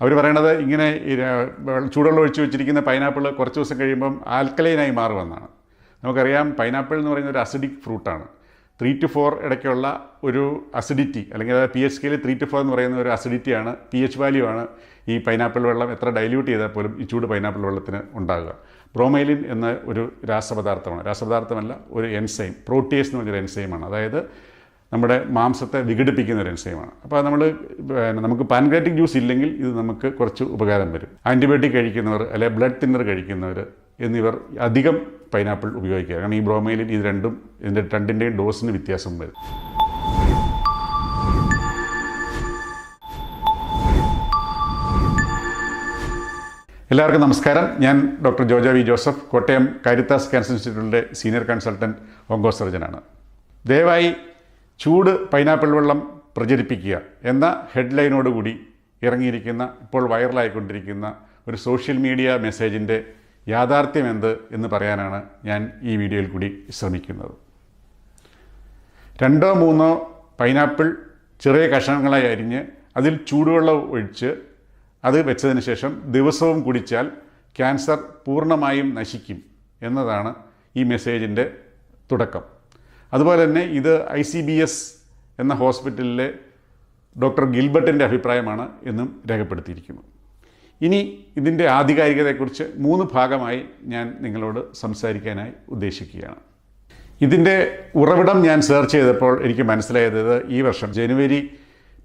അവർ പറയണത് ഇങ്ങനെ ചൂടുവെള്ളം ഒഴിച്ച് വെച്ചിരിക്കുന്ന പൈനാപ്പിൾ കുറച്ച് ദിവസം കഴിയുമ്പം ആൽക്കലൈനായി മാറുമെന്നാണ്. നമുക്കറിയാം പൈനാപ്പിൾ എന്ന് പറയുന്ന ഒരു അസിഡിക് ഫ്രൂട്ടാണ്. 3 to 4 ഇടയ്ക്കുള്ള ഒരു അസിഡിറ്റി, അല്ലെങ്കിൽ pH സ്കെയിൽ 3 to 4 എന്ന് പറയുന്ന ഒരു അസിഡിറ്റിയാണ്, pH വാല്യൂ ആണ് ഈ പൈനാപ്പിൾ വെള്ളം എത്ര ഡൈല്യൂട്ട് ചെയ്താൽ പോലും ഈ ചൂട് പൈനാപ്പിൾ വെള്ളത്തിന് ഉണ്ടാകുക. ബ്രോമൈലിൻ എന്ന ഒരു രാസപദാർത്ഥമല്ല, ഒരു എൻസൈം, പ്രോട്ടിയേസ് എന്ന് പറഞ്ഞൊരു എൻസൈമാണ്. അതായത് നമ്മുടെ മാംസത്തെ വിഘടിപ്പിക്കുന്ന ഒരു എൻസൈമാണ്. അപ്പോൾ നമുക്ക് പാൻക്രിയാറ്റിക് ജ്യൂസ് ഇല്ലെങ്കിൽ ഇത് നമുക്ക് കുറച്ച് ഉപകാരം വരും. ആൻറ്റിബയോട്ടിക് കഴിക്കുന്നവർ അല്ലെങ്കിൽ ബ്ലഡ് തിന്നർ കഴിക്കുന്നവർ എന്നിവർ അധികം പൈനാപ്പിൾ ഉപയോഗിക്കുക. കാരണം ഈ ബ്രോമൈലിൻ ഇതിൻ്റെ രണ്ടിൻ്റെയും ഡോസിന് വ്യത്യാസം വരും. എല്ലാവർക്കും നമസ്കാരം. ഞാൻ doctor Joja V Joseph, Kottayam Karithas cancer ഇൻസ്റ്റിറ്റ്യൂട്ടിലെ സീനിയർ കൺസൾട്ടൻറ്റ് ഓങ്കോ സർജനാണ്. ദയവായി ചൂട് പൈനാപ്പിൾ വെള്ളം പ്രചരിപ്പിക്കുക എന്ന ഹെഡ്ലൈനോടുകൂടി ഇറങ്ങിയിരിക്കുന്ന, ഇപ്പോൾ വൈറലായിക്കൊണ്ടിരിക്കുന്ന ഒരു സോഷ്യൽ മീഡിയ മെസ്സേജിൻ്റെ യാഥാർത്ഥ്യം എന്ത് എന്ന് പറയാനാണ് ഞാൻ ഈ വീഡിയോയിൽ കൂടി ശ്രമിക്കുന്നത്. 2-3 പൈനാപ്പിൾ ചെറിയ കഷണങ്ങളായി അരിഞ്ഞ് അതിൽ ചൂടുവെള്ളം ഒഴിച്ച് അത് വെച്ചതിന് ശേഷം ദിവസവും കുടിച്ചാൽ ക്യാൻസർ പൂർണ്ണമായും നശിക്കും എന്നതാണ് ഈ മെസ്സേജിൻ്റെ തുടക്കം. അതുപോലെ തന്നെ ഇത് ICBS എന്ന ഹോസ്പിറ്റലിലെ ഡോക്ടർ ഗിൽബർട്ടിൻ്റെ അഭിപ്രായമാണ് എന്നും രേഖപ്പെടുത്തിയിരിക്കുന്നു. ഇനി ഇതിൻ്റെ ആധികാരികതയെക്കുറിച്ച് 3 ഭാഗമായി ഞാൻ നിങ്ങളോട് സംസാരിക്കാനായി ഉദ്ദേശിക്കുകയാണ്. ഇതിൻ്റെ ഉറവിടം ഞാൻ സെർച്ച് ചെയ്തപ്പോൾ എനിക്ക് മനസ്സിലായത് ഈ വർഷം ജനുവരി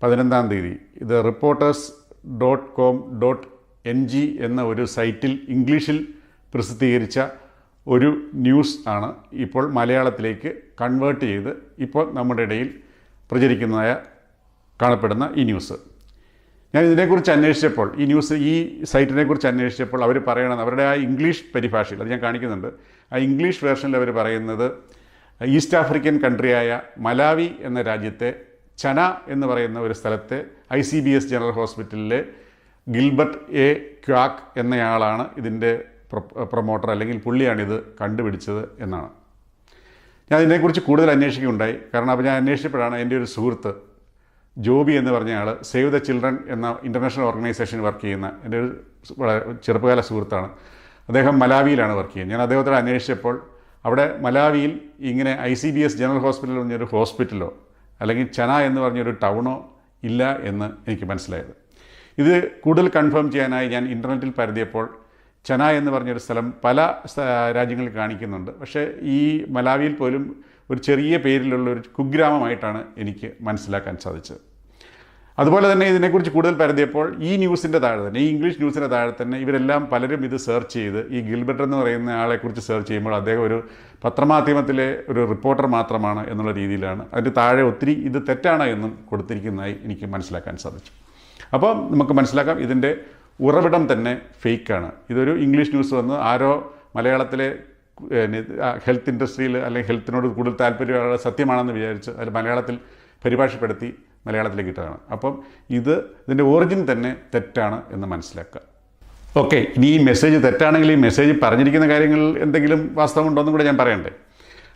15 ഇത് reporters.com.ng എന്ന ഒരു സൈറ്റിൽ ഇംഗ്ലീഷിൽ പ്രസിദ്ധീകരിച്ച ഒരു ന്യൂസ് ആണ് ഇപ്പോൾ മലയാളത്തിലേക്ക് കൺവേർട്ട് ചെയ്ത് ഇപ്പോൾ നമ്മുടെ ഇടയിൽ കാണപ്പെടുന്ന ഈ ന്യൂസ്. ഞാൻ ഇതിനെക്കുറിച്ച് അന്വേഷിച്ചപ്പോൾ, ഈ സൈറ്റിനെക്കുറിച്ച് അന്വേഷിച്ചപ്പോൾ അവർ പറയണത്, അവരുടെ ആ ഇംഗ്ലീഷ് പരിഭാഷയിൽ, അത് ഞാൻ കാണിക്കുന്നുണ്ട്, ആ ഇംഗ്ലീഷ് വേർഷനിൽ അവർ പറയുന്നത് ഈസ്റ്റ് ആഫ്രിക്കൻ കൺട്രിയായ മലാവി എന്ന രാജ്യത്തെ ചന എന്ന് പറയുന്ന ഒരു സ്ഥലത്തെ ICBS ജനറൽ ഹോസ്പിറ്റലിലെ ഗിൽബർട്ട് എ ക്വാക്ക് എന്നയാളാണ് ഇതിൻ്റെ പ്രൊമോട്ടർ, അല്ലെങ്കിൽ പുള്ളിയാണിത് കണ്ടുപിടിച്ചത് എന്നാണ്. ഞാൻ ഇതിനെക്കുറിച്ച് കൂടുതൽ അന്വേഷിക്കുകയുണ്ടായി. കാരണം അപ്പോൾ ഞാൻ അന്വേഷിച്ചപ്പോഴാണ് എൻ്റെ ഒരു സുഹൃത്ത് ജോബി എന്ന് പറഞ്ഞ ആൾ സേവ് ദ ചിൽഡ്രൻ എന്ന ഇൻ്റർനാഷണൽ ഓർഗനൈസേഷനിൽ വർക്ക് ചെയ്യുന്ന എൻ്റെ ഒരു വളരെ ചെറുപ്പകാല സുഹൃത്താണ്. അദ്ദേഹം മലാവിയിലാണ് വർക്ക് ചെയ്യുന്നത്. ഞാൻ അദ്ദേഹത്തോട് അന്വേഷിച്ചപ്പോൾ അവിടെ മലാവിയിൽ ഇങ്ങനെ ICBS ജനറൽ ഹോസ്പിറ്റൽ പറഞ്ഞൊരു ഹോസ്പിറ്റലോ അല്ലെങ്കിൽ ചന എന്ന് പറഞ്ഞൊരു ടൗണോ ഇല്ല എന്ന് എനിക്ക് മനസ്സിലായത്. ഇത് കൂടുതൽ കൺഫേം ചെയ്യാനായി ഞാൻ ഇൻ്റർനെറ്റിൽ പരതിയപ്പോൾ ചന എന്ന് പറഞ്ഞൊരു സ്ഥലം പല രാജ്യങ്ങളിൽ കാണിക്കുന്നുണ്ട്. പക്ഷേ ഈ മലാവിയിൽ പോലും ഒരു ചെറിയ പേരിലുള്ള ഒരു കുഗ്രാമമായിട്ടാണ് എനിക്ക് മനസ്സിലാക്കാൻ സാധിച്ചത്. അതുപോലെ തന്നെ ഇതിനെക്കുറിച്ച് കൂടുതൽ പരതിയപ്പോൾ ഈ ന്യൂസിൻ്റെ താഴെ തന്നെ, ഈ ഇംഗ്ലീഷ് ന്യൂസിൻ്റെ താഴെ തന്നെ ഇവരെല്ലാം പലരും ഇത് സെർച്ച് ചെയ്ത്, ഈ ഗിൽബർട്ട് എന്ന് പറയുന്ന ആളെക്കുറിച്ച് സെർച്ച് ചെയ്യുമ്പോൾ അദ്ദേഹം ഒരു പത്രമാധ്യമത്തിലെ ഒരു റിപ്പോർട്ടർ മാത്രമാണ് എന്നുള്ള രീതിയിലാണ്. അതിൻ്റെ താഴെ ഒത്തിരി ഇത് തെറ്റാണ് എന്നും കൊടുത്തിരിക്കുന്നതായി എനിക്ക് മനസ്സിലാക്കാൻ സാധിച്ചു. അപ്പോൾ നമുക്ക് മനസ്സിലാക്കാം ഇതിൻ്റെ ഉറവിടം തന്നെ ഫേക്കാണ്. ഇതൊരു ഇംഗ്ലീഷ് ന്യൂസ് വന്ന് ആരോ മലയാളത്തിലെ ഹെൽത്ത് ഇൻഡസ്ട്രിയിൽ അല്ലെങ്കിൽ ഹെൽത്തിനോട് കൂടുതൽ താല്പര്യമുള്ള സത്യമാണെന്ന് വിചാരിച്ച് അത് മലയാളത്തിൽ പരിഭാഷപ്പെടുത്തി മലയാളത്തിലേക്ക് ഇട്ടതാണ്. അപ്പം ഇതിൻ്റെ ഒറിജിൻ തന്നെ തെറ്റാണ് എന്ന് മനസ്സിലാക്കുക. ഓക്കെ, ഇനി ഈ മെസ്സേജ് തെറ്റാണെങ്കിൽ ഈ മെസ്സേജ് പറഞ്ഞിരിക്കുന്ന കാര്യങ്ങളിൽ എന്തെങ്കിലും വാസ്തവമുണ്ടോയെന്നും കൂടെ ഞാൻ പറയണ്ടേ.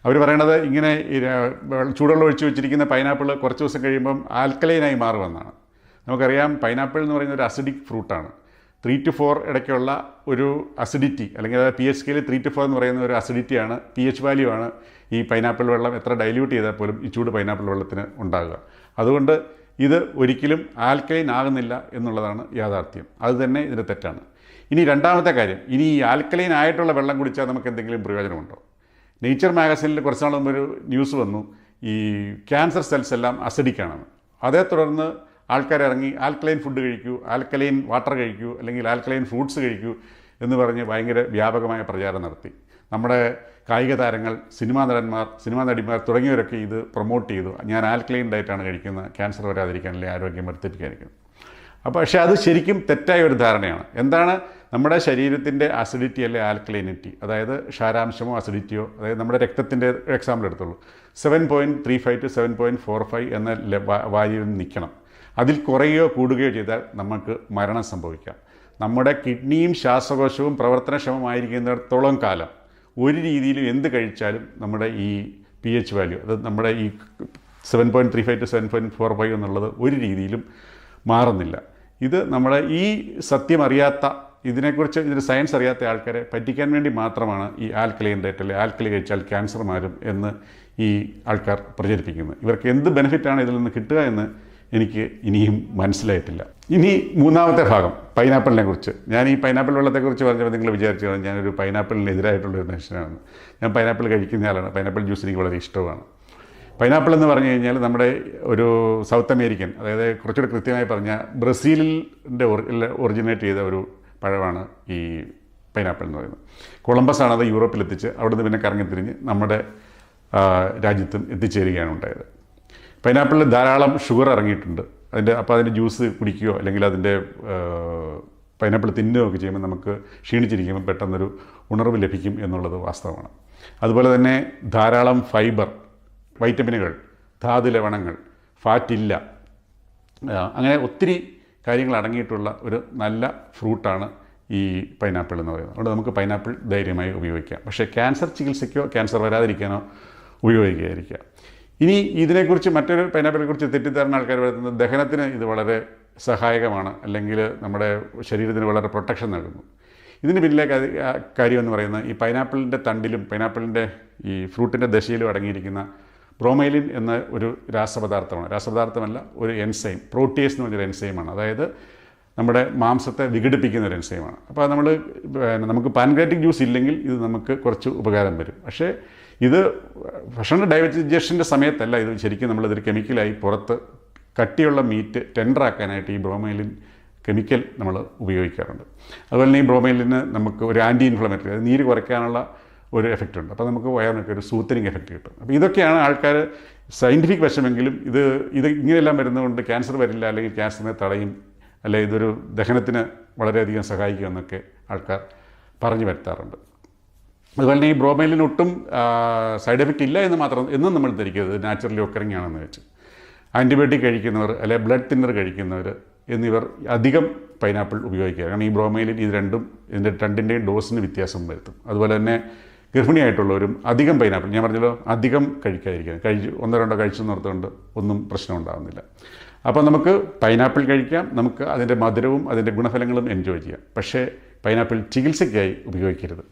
അവർ പറയണത് ഇങ്ങനെ ചൂടുവെള്ളം ഒഴിച്ച് വെച്ചിരിക്കുന്ന പൈനാപ്പിൾ കുറച്ച് ദിവസം കഴിയുമ്പം ആൽക്കലൈനായി മാറുമെന്നാണ്. നമുക്കറിയാം പൈനാപ്പിൾ എന്ന് പറയുന്ന ഒരു അസിഡിക് ഫ്രൂട്ടാണ്. 3 to 4 ഇടയ്ക്കുള്ള ഒരു അസിഡിറ്റി, അല്ലെങ്കിൽ pH സ്കെയിൽ 3 to 4 എന്ന് പറയുന്ന ഒരു അസിഡിറ്റിയാണ്, pH വാല്യൂ ആണ് ഈ പൈനാപ്പിൾ വെള്ളം എത്ര ഡൈല്യൂട്ട് ചെയ്താൽ പോലും ഈ ചൂട് പൈനാപ്പിൾ വെള്ളത്തിന് ഉണ്ടാകുക. അതുകൊണ്ട് ഇത് ഒരിക്കലും ആൽക്കലൈൻ ആകുന്നില്ല എന്നുള്ളതാണ് യാഥാർത്ഥ്യം. അതുതന്നെ ഇതിൻ്റെ തെറ്റാണ്. ഇനി രണ്ടാമത്തെ കാര്യം, ഇനി ഈ ആൽക്കലൈൻ ആയിട്ടുള്ള വെള്ളം കുടിച്ചാൽ നമുക്ക് എന്തെങ്കിലും പ്രയോജനമുണ്ടോ? നേച്ചർ മാഗസിനിൽ കുറച്ച് നാൾ മുമ്പ് ഒരു ന്യൂസ് വന്നു, ഈ ക്യാൻസർ സെൽസ് എല്ലാം അസിഡിക്കാണെന്ന്. അതേ തുടർന്ന് ആൾക്കാരിറങ്ങി ആൽക്കലൈൻ ഫുഡ് കഴിക്കൂ, ആൽക്കലൈൻ വാട്ടർ കഴിക്കൂ, അല്ലെങ്കിൽ ആൽക്കലൈൻ ഫ്രൂട്ട്സ് കഴിക്കൂ എന്ന് പറഞ്ഞ് ഭയങ്കര വ്യാപകമായ പ്രചാരം നടത്തി. നമ്മുടെ കായിക താരങ്ങൾ, സിനിമാ നടിമാർ തുടങ്ങിയവരൊക്കെ ഇത് പ്രൊമോട്ട് ചെയ്തു. ഞാൻ ആൽക്കലൈൻ ഡയറ്റാണ് കഴിക്കുന്നത്, ക്യാൻസർ വരാതിരിക്കാൻ, അല്ലെങ്കിൽ ആരോഗ്യം വർദ്ധിപ്പിക്കാതിരിക്കുന്നത്. അപ്പോൾ പക്ഷേ അത് ശരിക്കും തെറ്റായ ഒരു ധാരണയാണ്. എന്താണ് നമ്മുടെ ശരീരത്തിൻ്റെ അസിഡിറ്റി അല്ലെ ആൽക്കലൈനിറ്റി, അതായത് ക്ഷാരാംശമോ അസിഡിറ്റിയോ, അതായത് നമ്മുടെ രക്തത്തിൻ്റെ എക്സാമ്പിൾ എടുത്തുള്ളൂ, 7.35 to 7.45 എന്ന വാല്യൂവിൽ നിൽക്കണം. അതിൽ കുറയുകയോ കൂടുകയോ ചെയ്താൽ നമുക്ക് മരണം സംഭവിക്കാം. നമ്മുടെ കിഡ്നിയും ശ്വാസകോശവും പ്രവർത്തനക്ഷമമായിരിക്കുന്നിടത്തോളം കാലം ഒരു രീതിയിലും എന്ത് കഴിച്ചാലും നമ്മുടെ ഈ pH വാല്യൂ, അത് നമ്മുടെ ഈ 7.35 to 7.45 എന്നുള്ളത് ഒരു രീതിയിലും മാറുന്നില്ല. ഇത് നമ്മളെ ഈ സത്യം അറിയാത്ത, ഇതിൻ്റെ സയൻസ് അറിയാത്ത ആൾക്കാരെ പറ്റിക്കാൻ വേണ്ടി മാത്രമാണ് ഈ ആൽക്കലൈൻ ഡയറ്റ് അല്ലെങ്കിൽ ആൽക്കലി കഴിച്ചാൽ ക്യാൻസർ മാറും എന്ന് ഈ ആൾക്കാർ പ്രചരിപ്പിക്കുന്നത്. ഇവർക്ക് എന്ത് ബെനിഫിറ്റാണ് ഇതിൽ നിന്ന് കിട്ടുക എന്ന് എനിക്ക് ഇനിയും മനസ്സിലായിട്ടില്ല. ഇനി മൂന്നാമത്തെ ഭാഗം, പൈനാപ്പിളിനെ കുറിച്ച്. ഞാൻ ഈ പൈനാപ്പിൾ വെള്ളത്തെക്കുറിച്ച് പറഞ്ഞപ്പോൾ നിങ്ങൾ വിചാരിച്ചു ഞാനൊരു പൈനാപ്പിളിനെതിരായിട്ടുള്ളൊരു മനുഷ്യനാണ്. ഞാൻ പൈനാപ്പിൾ കഴിക്കുന്ന ആളാണ്. പൈനാപ്പിൾ ജ്യൂസ് എനിക്ക് വളരെ ഇഷ്ടമാണ്. പൈനാപ്പിൾ എന്ന് പറഞ്ഞു കഴിഞ്ഞാൽ നമ്മുടെ ഒരു സൗത്ത് അമേരിക്കൻ, അതായത് കുറച്ചുകൂടി കൃത്യമായി പറഞ്ഞാൽ ബ്രസീലിൻ്റെ ഒറിജിനേറ്റ് ചെയ്ത ഒരു പഴമാണ് ഈ പൈനാപ്പിൾ എന്ന് പറയുന്നത്. കൊളംബസ് ആണത് യൂറോപ്പിലെത്തിച്ച് അവിടുന്ന് പിന്നെ കറങ്ങിത്തിരിഞ്ഞ് നമ്മുടെ രാജ്യത്തും എത്തിച്ചേരുകയാണ് ഉണ്ടായത്. പൈനാപ്പിളിൽ ധാരാളം ഷുഗർ ഇറങ്ങിയിട്ടുണ്ട്. അപ്പോൾ അതിൻ്റെ ജ്യൂസ് കുടിക്കുകയോ അല്ലെങ്കിൽ അതിൻ്റെ പൈനാപ്പിൾ തിന്നുകയോ ഒക്കെ ചെയ്യുമ്പോൾ നമുക്ക് ക്ഷീണിച്ചിരിക്കുമ്പോൾ പെട്ടെന്നൊരു ഉണർവ് ലഭിക്കും എന്നുള്ളത് വാസ്തവമാണ്. അതുപോലെ തന്നെ ധാരാളം ഫൈബർ, വൈറ്റമിനുകൾ, ധാതു ലവണങ്ങൾ, ഫാറ്റില്ല, അങ്ങനെ ഒത്തിരി കാര്യങ്ങൾ അടങ്ങിയിട്ടുള്ള ഒരു നല്ല ഫ്രൂട്ടാണ് ഈ പൈനാപ്പിൾ എന്ന് പറയുന്നത്. അതുകൊണ്ട് നമുക്ക് പൈനാപ്പിൾ ധൈര്യമായി ഉപയോഗിക്കാം. പക്ഷേ ക്യാൻസർ ചികിത്സയ്ക്കോ ക്യാൻസർ വരാതിരിക്കാനോ ഉപയോഗിക്കാതിരിക്കുക. ഇനി ഇതിനെക്കുറിച്ച് മറ്റൊരു പൈനാപ്പിളിനെക്കുറിച്ച് തെറ്റിദ്ധാരണ ആൾക്കാർ വരുന്നത് ദഹനത്തിന് ഇത് വളരെ സഹായകമാണ്, അല്ലെങ്കിൽ നമ്മുടെ ശരീരത്തിന് വളരെ പ്രൊട്ടക്ഷൻ നൽകുന്നു. ഇതിന് പിന്നിലെ കാര്യം എന്ന് പറയുന്നത് ഈ പൈനാപ്പിളിൻ്റെ തണ്ടിലും പൈനാപ്പിളിൻ്റെ ഈ ഫ്രൂട്ടിൻ്റെ ദശയിലും അടങ്ങിയിരിക്കുന്ന ബ്രോമൈലിൻ എന്ന ഒരു രാസപദാർത്ഥമല്ല, ഒരു എൻസൈം, പ്രോട്ടിയേസ് എന്ന് പറഞ്ഞൊരു എൻസൈമാണ്. അതായത് നമ്മുടെ മാംസത്തെ വിഘടിപ്പിക്കുന്ന ഒരു എൻസൈമാണ്. അപ്പോൾ നമുക്ക് പാൻക്രിയാറ്റിക് ജ്യൂസ് ഇല്ലെങ്കിൽ ഇത് നമുക്ക് കുറച്ച് ഉപകാരം വരും. പക്ഷേ ഇത് ഭക്ഷണ ഡൈജഷൻ്റെ സമയത്തല്ല ഇത് ശരിക്കും നമ്മളിതൊരു കെമിക്കലായി പുറത്ത് കട്ടിയുള്ള മീറ്റ് ടെൻഡറാക്കാനായിട്ട് ഈ ബ്രോമൈലിൻ കെമിക്കൽ നമ്മൾ ഉപയോഗിക്കാറുണ്ട്. അതുപോലെ തന്നെ ഈ ബ്രോമൈലിന് നമുക്ക് ഒരു ആൻറ്റി ഇൻഫ്ലമേറ്ററി, അത് നീര് കുറയ്ക്കാനുള്ള ഒരു എഫക്റ്റ് ഉണ്ട്. അപ്പോൾ നമുക്ക് വയറിനൊക്കെ ഒരു സൂത്തനിങ് എഫക്റ്റ് കിട്ടും. അപ്പോൾ ഇതൊക്കെയാണ് ആൾക്കാർ സയൻറ്റിഫിക് വശമെങ്കിലും ഇത് ഇങ്ങനെയെല്ലാം വരുന്നതുകൊണ്ട് ക്യാൻസർ വരില്ല, അല്ലെങ്കിൽ ക്യാൻസറിനെ തടയും, അല്ലെങ്കിൽ ഇതൊരു ദഹനത്തിന് വളരെയധികം സഹായിക്കുമെന്നൊക്കെ ആൾക്കാർ പറഞ്ഞു വരുത്താറുണ്ട്. അതുപോലെ തന്നെ ഈ ബ്രോമൈലിന് ഒട്ടും സൈഡ് എഫക്റ്റ് ഇല്ല എന്നും നമ്മൾ ധരിക്കരുത്. നാച്ചുറലി ഒക്കറിങ് ആണെന്ന് വെച്ച് ആൻറ്റിബയോട്ടിക് കഴിക്കുന്നവർ അല്ലെങ്കിൽ ബ്ലഡ് തിന്നർ കഴിക്കുന്നവർ എന്നിവർ അധികം പൈനാപ്പിൾ ഉപയോഗിക്കുക. കാരണം ഈ ബ്രോമൈലിൻ ഇതിൻ്റെ രണ്ടിൻ്റെയും ഡോസിന് വ്യത്യാസം വരുത്തും. അതുപോലെ തന്നെ ഗർഭിണിയായിട്ടുള്ളവരും അധികം പൈനാപ്പിൾ, ഞാൻ പറഞ്ഞല്ലോ, അധികം കഴിക്കാതിരിക്കുക. ഒന്നോ രണ്ടോ കഴിച്ചു നിർത്തുകൊണ്ട് ഒന്നും പ്രശ്നം ഉണ്ടാകുന്നില്ല. അപ്പോൾ നമുക്ക് പൈനാപ്പിൾ കഴിക്കാം, നമുക്ക് അതിൻ്റെ മധുരവും അതിൻ്റെ ഗുണഫലങ്ങളും എൻജോയ് ചെയ്യാം. പക്ഷേ പൈനാപ്പിൾ ചികിത്സയ്ക്കായി ഉപയോഗിക്കരുത്.